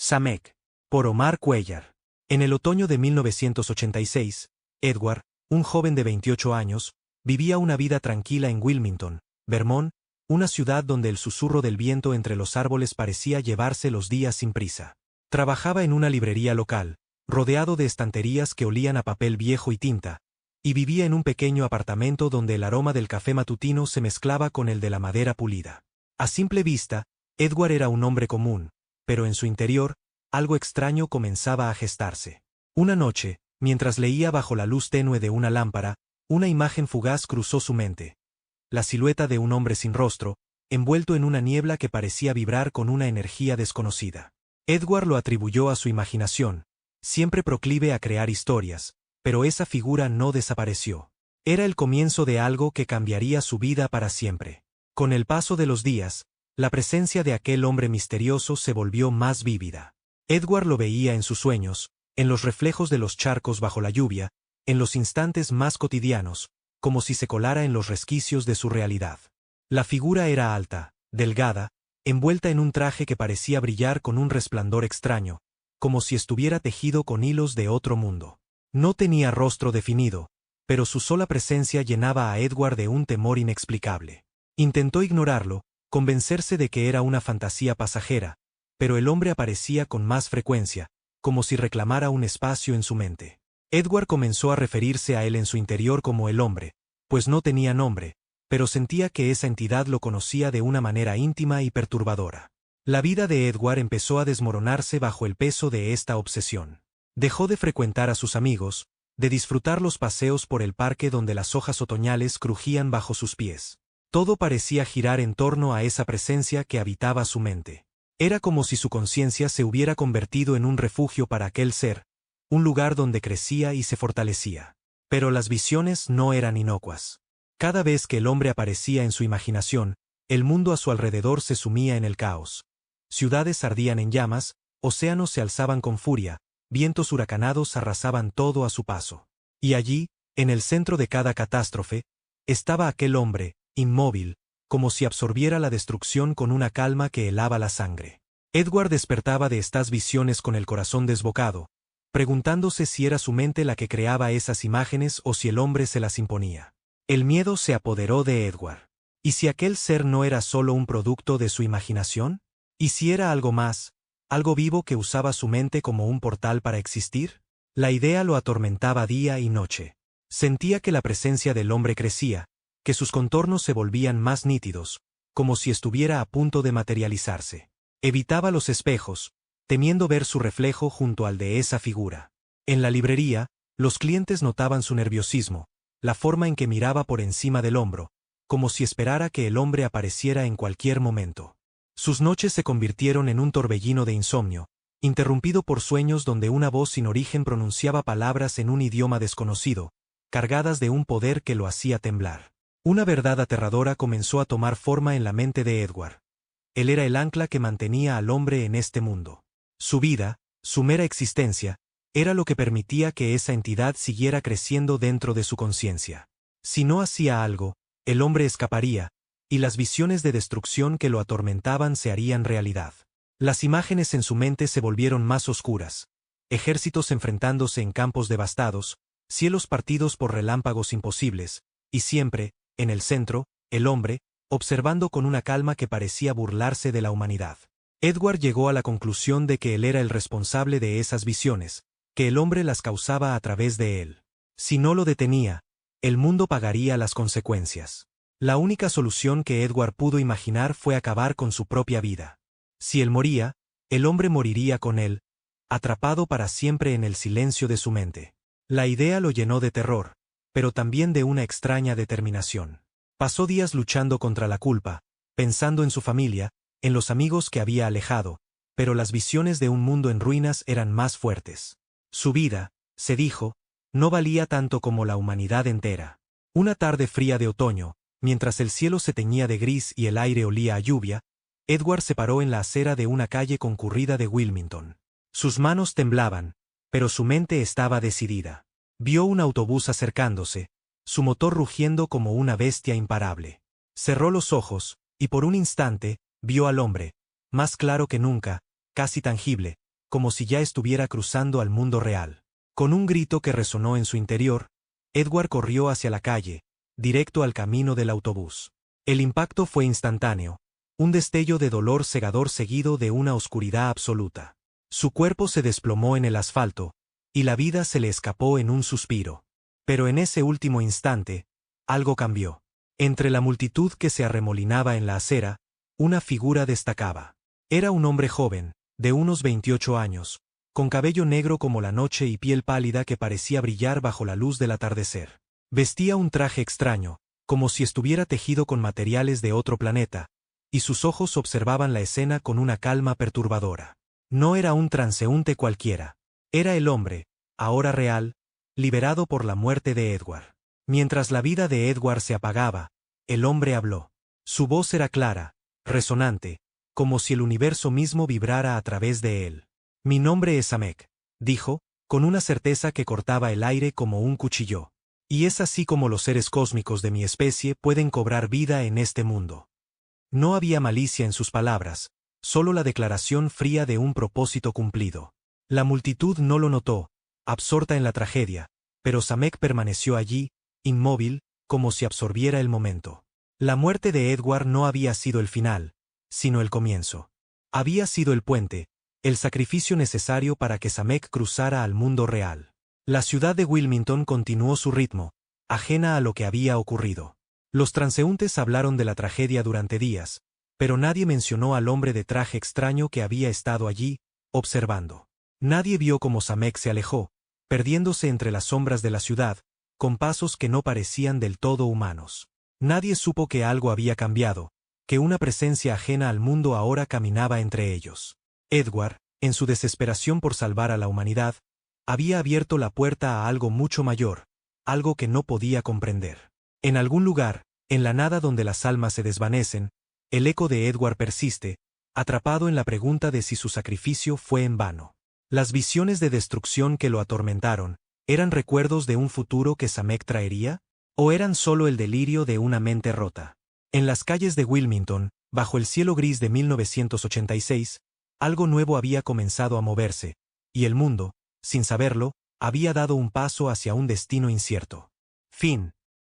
Samek, por Omar Cuellar. En el otoño de 1986, Edward, un joven de 28 años, vivía una vida tranquila en Wilmington, Vermont, una ciudad donde el susurro del viento entre los árboles parecía llevarse los días sin prisa. Trabajaba en una librería local, rodeado de estanterías que olían a papel viejo y tinta, y vivía en un pequeño apartamento donde el aroma del café matutino se mezclaba con el de la madera pulida. A simple vista, Edward era un hombre común, pero en su interior, algo extraño comenzaba a gestarse. Una noche, mientras leía bajo la luz tenue de una lámpara, una imagen fugaz cruzó su mente. La silueta de un hombre sin rostro, envuelto en una niebla que parecía vibrar con una energía desconocida. Edward lo atribuyó a su imaginación, siempre proclive a crear historias, pero esa figura no desapareció. Era el comienzo de algo que cambiaría su vida para siempre. Con el paso de los días, la presencia de aquel hombre misterioso se volvió más vívida. Edward lo veía en sus sueños, en los reflejos de los charcos bajo la lluvia, en los instantes más cotidianos, como si se colara en los resquicios de su realidad. La figura era alta, delgada, envuelta en un traje que parecía brillar con un resplandor extraño, como si estuviera tejido con hilos de otro mundo. No tenía rostro definido, pero su sola presencia llenaba a Edward de un temor inexplicable. Intentó ignorarlo, convencerse de que era una fantasía pasajera, pero el hombre aparecía con más frecuencia, como si reclamara un espacio en su mente. Edward comenzó a referirse a él en su interior como el hombre, pues no tenía nombre, pero sentía que esa entidad lo conocía de una manera íntima y perturbadora. La vida de Edward empezó a desmoronarse bajo el peso de esta obsesión. Dejó de frecuentar a sus amigos, de disfrutar los paseos por el parque donde las hojas otoñales crujían bajo sus pies. Todo parecía girar en torno a esa presencia que habitaba su mente. Era como si su conciencia se hubiera convertido en un refugio para aquel ser, un lugar donde crecía y se fortalecía. Pero las visiones no eran inocuas. Cada vez que el hombre aparecía en su imaginación, el mundo a su alrededor se sumía en el caos. Ciudades ardían en llamas, océanos se alzaban con furia, vientos huracanados arrasaban todo a su paso. Y allí, en el centro de cada catástrofe, estaba aquel hombre, inmóvil, como si absorbiera la destrucción con una calma que helaba la sangre. Edward despertaba de estas visiones con el corazón desbocado, preguntándose si era su mente la que creaba esas imágenes o si el hombre se las imponía. El miedo se apoderó de Edward. ¿Y si aquel ser no era solo un producto de su imaginación? ¿Y si era algo más, algo vivo que usaba su mente como un portal para existir? La idea lo atormentaba día y noche. Sentía que la presencia del hombre crecía, que sus contornos se volvían más nítidos, como si estuviera a punto de materializarse. Evitaba los espejos, temiendo ver su reflejo junto al de esa figura. En la librería, los clientes notaban su nerviosismo, la forma en que miraba por encima del hombro, como si esperara que el hombre apareciera en cualquier momento. Sus noches se convirtieron en un torbellino de insomnio, interrumpido por sueños donde una voz sin origen pronunciaba palabras en un idioma desconocido, cargadas de un poder que lo hacía temblar. Una verdad aterradora comenzó a tomar forma en la mente de Edward. Él era el ancla que mantenía al hombre en este mundo. Su vida, su mera existencia, era lo que permitía que esa entidad siguiera creciendo dentro de su conciencia. Si no hacía algo, el hombre escaparía, y las visiones de destrucción que lo atormentaban se harían realidad. Las imágenes en su mente se volvieron más oscuras. Ejércitos enfrentándose en campos devastados, cielos partidos por relámpagos imposibles, y siempre, en el centro, el hombre, observando con una calma que parecía burlarse de la humanidad. Edward llegó a la conclusión de que él era el responsable de esas visiones, que el hombre las causaba a través de él. Si no lo detenía, el mundo pagaría las consecuencias. La única solución que Edward pudo imaginar fue acabar con su propia vida. Si él moría, el hombre moriría con él, atrapado para siempre en el silencio de su mente. La idea lo llenó de terror, pero también de una extraña determinación. Pasó días luchando contra la culpa, pensando en su familia, en los amigos que había alejado, pero las visiones de un mundo en ruinas eran más fuertes. Su vida, se dijo, no valía tanto como la humanidad entera. Una tarde fría de otoño, mientras el cielo se teñía de gris y el aire olía a lluvia, Edward se paró en la acera de una calle concurrida de Wilmington. Sus manos temblaban, pero su mente estaba decidida. Vio un autobús acercándose, su motor rugiendo como una bestia imparable. Cerró los ojos, y por un instante, vio al hombre, más claro que nunca, casi tangible, como si ya estuviera cruzando al mundo real. Con un grito que resonó en su interior, Edward corrió hacia la calle, directo al camino del autobús. El impacto fue instantáneo, un destello de dolor cegador seguido de una oscuridad absoluta. Su cuerpo se desplomó en el asfalto, y la vida se le escapó en un suspiro. Pero en ese último instante, algo cambió. Entre la multitud que se arremolinaba en la acera, una figura destacaba. Era un hombre joven, de unos 28 años, con cabello negro como la noche y piel pálida que parecía brillar bajo la luz del atardecer. Vestía un traje extraño, como si estuviera tejido con materiales de otro planeta, y sus ojos observaban la escena con una calma perturbadora. No era un transeúnte cualquiera. Era el hombre, ahora real, liberado por la muerte de Edward. Mientras la vida de Edward se apagaba, el hombre habló. Su voz era clara, resonante, como si el universo mismo vibrara a través de él. «Mi nombre es Samek», dijo, con una certeza que cortaba el aire como un cuchillo. «Y es así como los seres cósmicos de mi especie pueden cobrar vida en este mundo». No había malicia en sus palabras, solo la declaración fría de un propósito cumplido. La multitud no lo notó, absorta en la tragedia, pero Samek permaneció allí, inmóvil, como si absorbiera el momento. La muerte de Edward no había sido el final, sino el comienzo. Había sido el puente, el sacrificio necesario para que Samek cruzara al mundo real. La ciudad de Wilmington continuó su ritmo, ajena a lo que había ocurrido. Los transeúntes hablaron de la tragedia durante días, pero nadie mencionó al hombre de traje extraño que había estado allí, observando. Nadie vio cómo Samek se alejó, perdiéndose entre las sombras de la ciudad, con pasos que no parecían del todo humanos. Nadie supo que algo había cambiado, que una presencia ajena al mundo ahora caminaba entre ellos. Edward, en su desesperación por salvar a la humanidad, había abierto la puerta a algo mucho mayor, algo que no podía comprender. En algún lugar, en la nada donde las almas se desvanecen, el eco de Edward persiste, atrapado en la pregunta de si su sacrificio fue en vano. Las visiones de destrucción que lo atormentaron, ¿eran recuerdos de un futuro que Samek traería? ¿O eran solo el delirio de una mente rota? En las calles de Wilmington, bajo el cielo gris de 1986, algo nuevo había comenzado a moverse, y el mundo, sin saberlo, había dado un paso hacia un destino incierto. Fin.